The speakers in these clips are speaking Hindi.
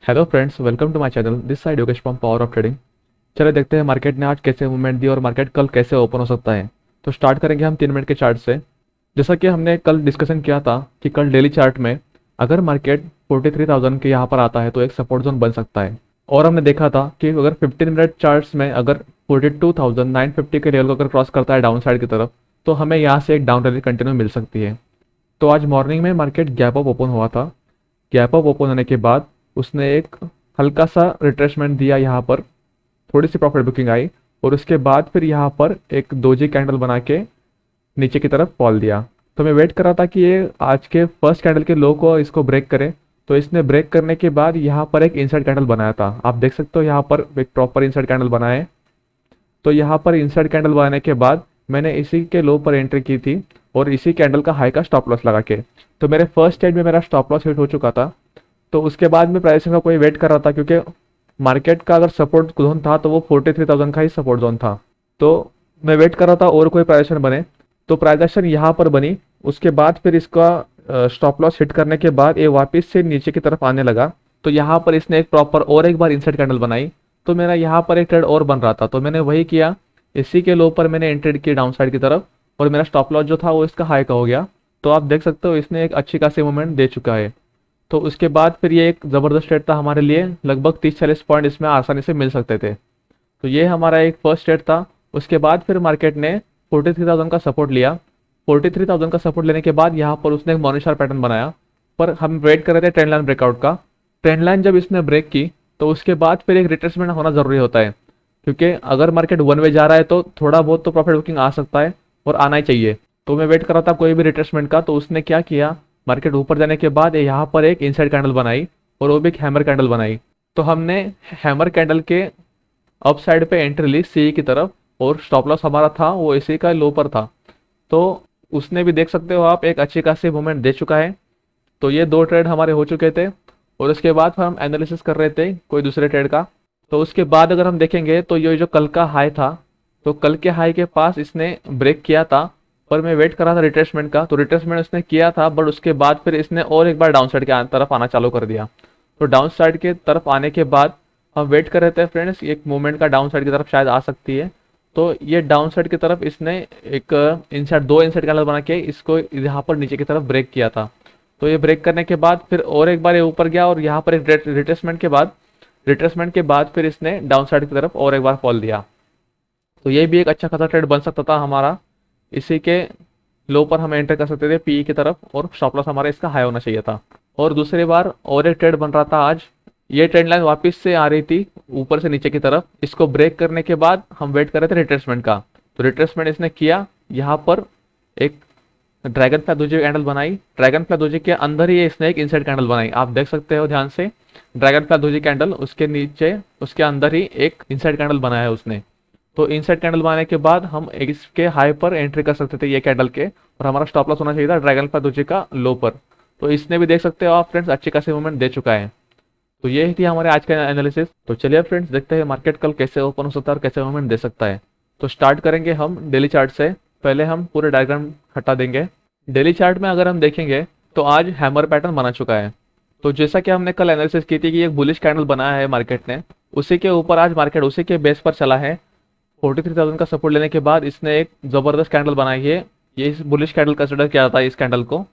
Hello friends, welcome to my channel. This side Yogesh from power of trading. चलो देखते हैं मार्केट ने आज कैसे मूवमेंट दी और मार्केट कल कैसे ओपन हो सकता है। तो स्टार्ट करेंगे हम 3 मिनट के चार्ट से। जैसा कि हमने कल डिस्कशन किया था कि कल डेली चार्ट में अगर मार्केट 43,000 के यहाँ पर आता है तो एक सपोर्ट जोन बन सकता है। और हमने देखा था कि अगर 15 मिनट चार्ट्स में अगर 42,950 के लेवल को अगर क्रॉस करता है डाउन साइड की तरफ, तो हमें यहाँ से एक डाउन रैली कंटिन्यू मिल सकती है। तो आज मॉर्निंग में मार्केट गैप अप ओपन हुआ था। गैप अप ओपन होने के बाद उसने एक हल्का सा रिट्रेसमेंट दिया, यहाँ पर थोड़ी सी प्रॉफिट बुकिंग आई और उसके बाद फिर यहाँ पर एक दोजी कैंडल बना के नीचे की तरफ फॉल दिया। तो मैं वेट कर रहा था कि ये आज के फर्स्ट कैंडल के लो को इसको ब्रेक करे। तो इसने ब्रेक करने के बाद यहाँ पर एक इनसाइड कैंडल बनाया था, आप देख सकते हो यहाँ पर एक प्रॉपर इनसाइड कैंडल बना है। तो यहाँ पर इनसाइड कैंडल बनाने के बाद मैंने इसी के लो पर एंट्री की थी और इसी कैंडल का हाई का स्टॉप लॉस लगा के। तो मेरे फर्स्ट स्टेज में मेरा स्टॉप लॉस हिट हो चुका था। तो उसके बाद में प्राइसिंग का कोई वेट कर रहा था, क्योंकि मार्केट का अगर सपोर्ट जोन था तो वो 43,000 का ही सपोर्ट जोन था। तो मैं वेट कर रहा था और कोई प्राइस एक्शन बने। तो प्राइस एक्शन यहाँ पर बनी। उसके बाद फिर इसका स्टॉप लॉस हिट करने के बाद ये वापस से नीचे की तरफ आने लगा। तो यहाँ पर इसने एक प्रॉपर और एक बार इनसाइड कैंडल बनाई। तो मेरा यहाँ पर एक ट्रेड और बन रहा था, तो मैंने वही किया। इसी के लो पर मैंने एंट्री की डाउन साइड की तरफ और मेरा स्टॉप लॉस जो था वो इसका हाई का हो गया। तो आप देख सकते हो इसने एक अच्छी खासी मूवमेंट दे चुका है। तो उसके बाद फिर ये एक ज़बरदस्त ट्रेड था हमारे लिए, लगभग 30-40 पॉइंट इसमें आसानी से मिल सकते थे। तो ये हमारा एक फर्स्ट ट्रेड था। उसके बाद फिर मार्केट ने 43,000 का सपोर्ट लिया। 43,000 का सपोर्ट लेने के बाद यहाँ पर उसने एक मॉर्निंग स्टार पैटर्न बनाया। पर हम वेट कर रहे थे ट्रेंड लाइन ब्रेकआउट का। ट्रेंड लाइन जब इसने ब्रेक की तो उसके बाद फिर एक रिट्रेसमेंट होना ज़रूरी होता है, क्योंकि अगर मार्केट वन वे जा रहा है तो थोड़ा बहुत तो प्रॉफिट बुकिंग आ सकता है और आना ही चाहिए। तो मैं वेट कर रहा था कोई भी रिट्रेसमेंट का। तो उसने क्या किया, मार्केट ऊपर जाने के बाद यहाँ पर एक इनसाइड कैंडल बनाई और वो भी एक हैमर कैंडल बनाई। तो हमने हैमर कैंडल के अप साइड पे एंट्री ली सी की तरफ और स्टॉप लॉस हमारा था वो इसी का लो पर था। तो उसने भी देख सकते हो आप एक अच्छी खासी मूवमेंट दे चुका है। तो ये दो ट्रेड हमारे हो चुके थे और उसके बाद फिर हम एनालिसिस कर रहे थे कोई दूसरे ट्रेड का। तो उसके बाद अगर हम देखेंगे तो ये जो कल का हाई था, तो कल के हाई के पास इसने ब्रेक किया था। पर मैं वेट कर रहा था रिट्रेसमेंट का, तो रिट्रेसमेंट इसने किया था बट उसके बाद फिर इसने और एक बार डाउन साइड के तरफ आना चालू कर दिया। तो डाउन साइड के तरफ आने के बाद हम वेट कर रहे थे फ्रेंड्स, एक मूवमेंट का डाउन साइड की तरफ शायद आ सकती है। तो ये डाउन साइड की तरफ इसने एक इनसाइड दो इनसाइड कैंडल बना के इसको यहाँ पर नीचे की तरफ ब्रेक किया था। तो ये ब्रेक करने के बाद फिर और एक बार ये ऊपर गया और यहाँ पर एक रिट्रेसमेंट के बाद फिर इसने डाउन साइड की तरफ और एक बार फॉल दिया। तो ये भी एक अच्छा खासा ट्रेड बन सकता था हमारा। इसी के लो पर हम एंटर कर सकते थे पीई की तरफ और स्टॉप लॉस हमारा इसका हाई होना चाहिए था। और दूसरी बार और एक ट्रेड बन रहा था आज। ये ट्रेंड लाइन वापस से आ रही थी ऊपर से नीचे की तरफ। इसको ब्रेक करने के बाद हम वेट कर रहे थे रिट्रेसमेंट का। तो रिट्रेसमेंट इसने किया, यहाँ पर एक ड्रैगन फ्लाई दोजी कैंडल बनाई। ड्रैगन फ्लाई दोजी के अंदर ही इसने एक इनसाइड कैंडल बनाई, आप देख सकते हो ध्यान से। ड्रैगन फ्लाई दोजी कैंडल उसके नीचे उसके अंदर ही एक इनसाइड कैंडल बनाया है उसने। तो इनसाइड कैंडल बनाने के बाद हम इसके हाई पर एंट्री कर सकते थे ये कैंडल के, और हमारा स्टॉप लॉस होना चाहिए था ड्रैगन फ्लाई दोजी का लो पर। तो इसने भी देख सकते हो आप फ्रेंड्स अच्छी खासी मूवमेंट दे चुका है। तो ये थी हमारे आज का एनालिसिस। तो चलिए फ्रेंड्स देखते हैं मार्केट कल कैसे ओपन हो सकता है और कैसे मूवमेंट दे सकता है। तो स्टार्ट करेंगे हम डेली चार्ट से। पहले हम पूरे डायग्राम हटा देंगे। डेली चार्ट में अगर हम देखेंगे तो आज हैमर पैटर्न बना चुका है। तो जैसा कि हमने कल एनालिसिस की थी कि एक बुलिश कैंडल बनाया है मार्केट ने, उसी के ऊपर आज मार्केट उसी के बेस पर चला है। 43,000 का सपोर्ट लेने के बाद इसने एक ज़बरदस्त कैंडल बनाई है। ये इस बुलिश कैंडल कंसिडर किया जाता है इस कैंडल को।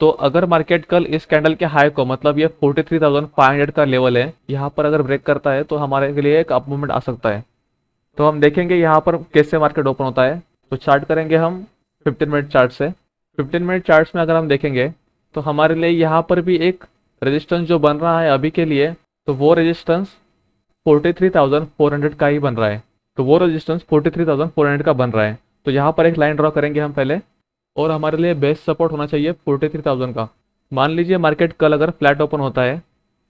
तो अगर मार्केट कल इस कैंडल के हाई को, मतलब ये 43,500 का लेवल है, यहाँ पर अगर ब्रेक करता है तो हमारे के लिए एक अप मूवमेंट आ सकता है। तो हम देखेंगे यहाँ पर कैसे मार्केट ओपन होता है। तो चार्ट करेंगे हम 15 मिनट चार्ट से। 15 मिनट चार्ट्स में अगर हम देखेंगे तो हमारे लिए यहाँ पर भी एक रेजिस्टेंस जो बन रहा है अभी के लिए, तो वो रेजिस्टेंस 43,400 का ही बन रहा है। तो वो रेजिस्टेंस 43,400 का बन रहा है। तो यहाँ पर एक लाइन ड्रॉ करेंगे हम पहले, और हमारे लिए बेस्ट सपोर्ट होना चाहिए 43,000 का। मान लीजिए मार्केट कल अगर फ्लैट ओपन होता है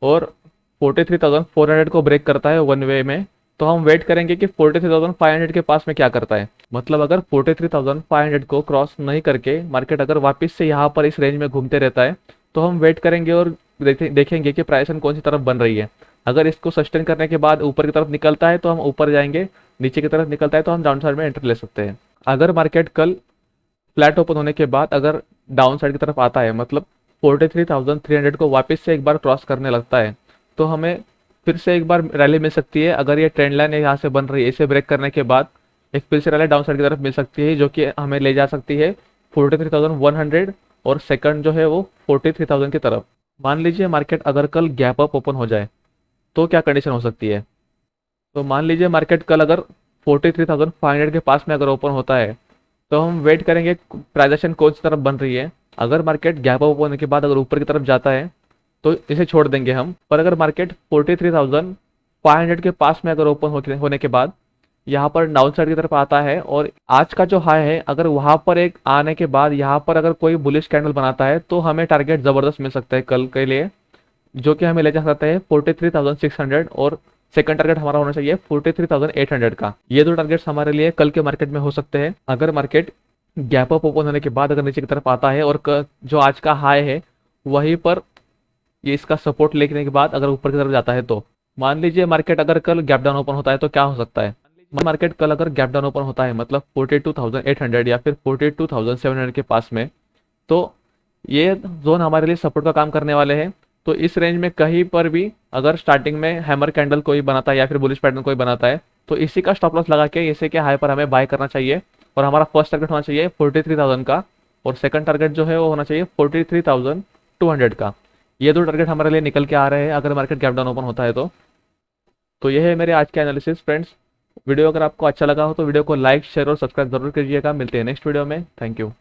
और 43,400 को ब्रेक करता है वन वे में, तो हम वेट करेंगे कि 43,500 के पास में क्या करता है। मतलब अगर 43,500 को क्रॉस नहीं करके मार्केट अगर वापस से यहाँ पर इस रेंज में घूमते रहता है, तो हम वेट करेंगे और देखेंगे कि प्राइस कौन सी तरफ बन रही है। अगर इसको सस्टेन करने के बाद ऊपर की तरफ निकलता है तो हम ऊपर जाएंगे, नीचे की तरफ निकलता है तो हम डाउन साइड में एंटर ले सकते हैं। अगर मार्केट कल फ्लैट ओपन होने के बाद अगर डाउन साइड की तरफ आता है, मतलब 43,300 को वापस से एक बार क्रॉस करने लगता है, तो हमें फिर से एक बार रैली मिल सकती है। अगर ये ट्रेंड लाइन यहाँ से बन रही है, इसे ब्रेक करने के बाद एक फिर से रैली डाउन साइड की तरफ मिल सकती है, जो कि हमें ले जा सकती है 43,100 और सेकंड जो है वो 43,000 की तरफ। मान लीजिए मार्केट अगर कल गैप अप ओपन हो जाए तो क्या कंडीशन हो सकती है। तो मान लीजिए मार्केट कल अगर 43,500 के पास में अगर ओपन होता है तो हम वेट करेंगे प्राइजेशन कौन सी तरफ बन रही है। अगर मार्केट गैप अप होने के बाद अगर ऊपर की तरफ जाता है तो इसे छोड़ देंगे हम। पर अगर मार्केट 43,500 के पास में अगर ओपन होने के बाद यहाँ पर डाउन साइड की तरफ आता है और आज का जो हाई है अगर वहां पर एक आने के बाद यहाँ पर अगर कोई बुलिश कैंडल बनाता है तो हमें टारगेट जबरदस्त मिल सकता है कल के लिए, जो कि हमें ले जा सकता है 43,600 और सेकंड टारगेट हमारा होना चाहिए 43,800 का। ये दो टारगेट्स हमारे लिए कल के मार्केट में हो सकते हैं। अगर मार्केट गैप अप ओपन होने के बाद अगर नीचे की तरफ आता है और जो आज का हाई है वहीं पर ये इसका सपोर्ट लेने के बाद अगर ऊपर की तरफ जाता है तो मान लीजिए मार्केट अगर कल गैप डाउन ओपन होता है तो क्या हो सकता है। मार्केट कल अगर गैप डाउन ओपन होता है मतलब 42,800 या फिर 42,700 के पास में, तो ये जोन हमारे लिए सपोर्ट का काम करने वाले हैं। तो इस रेंज में कहीं पर भी अगर स्टार्टिंग में हैमर कैंडल कोई बनाता है या फिर बुलिश पैटर्न कोई बनाता है तो इसी का स्टॉप लॉस लगा के इसी के हाई पर हमें बाय करना चाहिए। और हमारा फर्स्ट टारगेट होना चाहिए 43,000 का और सेकंड टारगेट जो है वो होना चाहिए 43,200 का। ये दो टारगेट हमारे लिए निकल के आ रहे हैं अगर मार्केट गैप डाउन ओपन होता है तो ये है मेरे आज के एनालिसिस फ्रेंड्स। वीडियो अगर आपको अच्छा लगा हो तो वीडियो को लाइक शेयर और सब्सक्राइब जरूर कीजिएगा। मिलते हैं नेक्स्ट वीडियो में। Thank you.